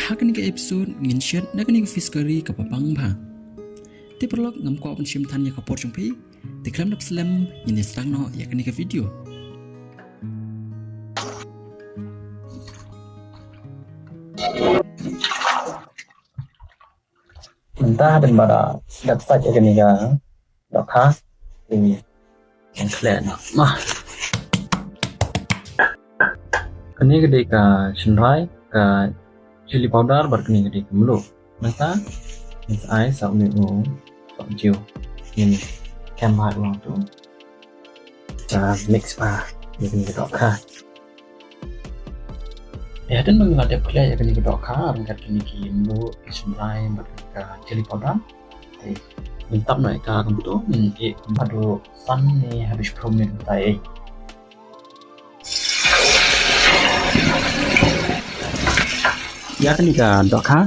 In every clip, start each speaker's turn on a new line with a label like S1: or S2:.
S1: hakan ke episode ngin shet na kan fish curry ke papang ba ti perlok ngam ko pen sim tan ya ka por chung pi ti klam nak slam ini stang no ya kan ke video
S2: entah dan bara dapat aja nih ya dok khas ini yang kalian mah kini gede ka senrai ka chili powder berkini gede kemelu masa ai sau này ngủ còn chiều nhìn kem hạt vào chỗ và mix vào nhìn cái đỏ khá ya dan mengadap play ya kini ke đỏ khá mengadap kini kemelu senrai berka chili powder mintam naik ka kamu min padu san ni habis promen tai ya kan ika dok ha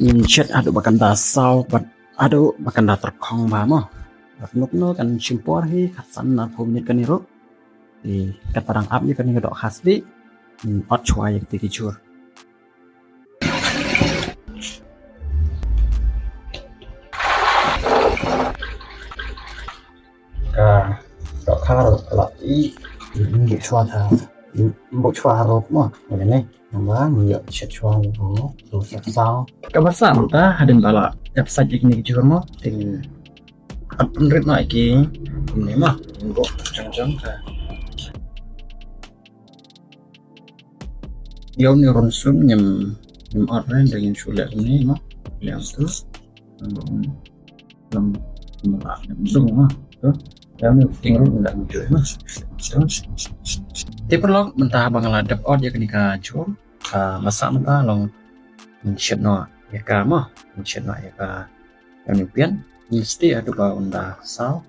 S2: in chat adu bakanda sau bat adu bakanda terkong ba mo nok no kan simpor hi khasan na promen kan iro di kat parang up ni kan ika dok khas di ot chwa yak ti kichur dok khá rồi lại những cái xoa thà bộ xoa rồi mà cái này nambah nhiều chat xoa nó rồi sao các bác sản ta hadin bala website ini juga mau ting update naik ki ini mah bộ jangan yêu ni ronsun nyem orang dengan sulit ini mah yang tu belum belum mah kami tinggal nggak muncul mas. Tapi perlu mentah bangal adap od ya kenika jur, masak mentah long mencet no ya kamu mencet no ya ka kami pian mesti ada bau mentah sao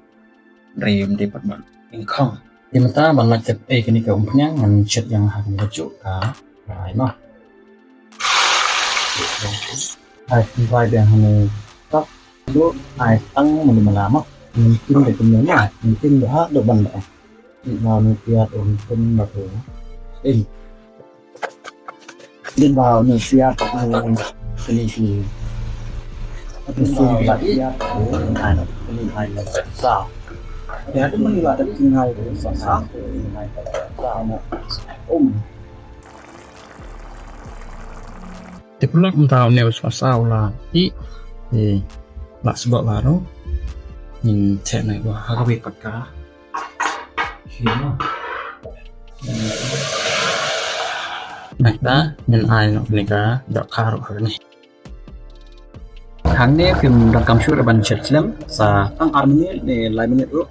S2: rem di perman ingkong. Di mentah bangal cep kenika umpnya mencet yang harus mencet ka rai mah. Hai rai yang harus tak dulu hai tang mana mungkin để cùng nhau mungkin đã được bằng lại vào nước Việt mungkin baru đi vào nước Việt ini thì lagi ya này là sao ya itu mengibat tinggal dari sao Tipulak mentah neo sao là i thì là sebab baru nhìn thế này của hai cái bát cá này ta nhìn ai nó này cá đỏ cá rồi này tháng này phim đang cầm suốt ở bàn chật lắm sa tăng army để lại menit rồi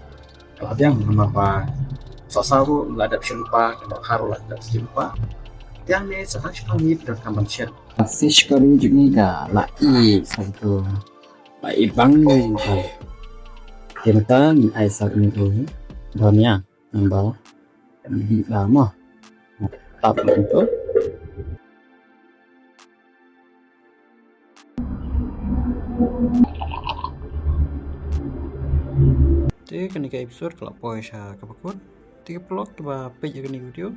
S2: ở yang apa sasau là đập simpa đỏ cá rồi là đập simpa yang này sekarang kita ngit đang cầm bàn chật fish curry juga cả lại satu lại băng này kita ni ai sak ni tu dunia nambah lama tap itu Jadi kan ke episode kalau poin saya kepakut 3 vlog coba page kan video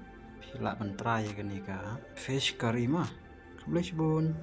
S2: bila mentera ya kan fish curry mah boleh sebun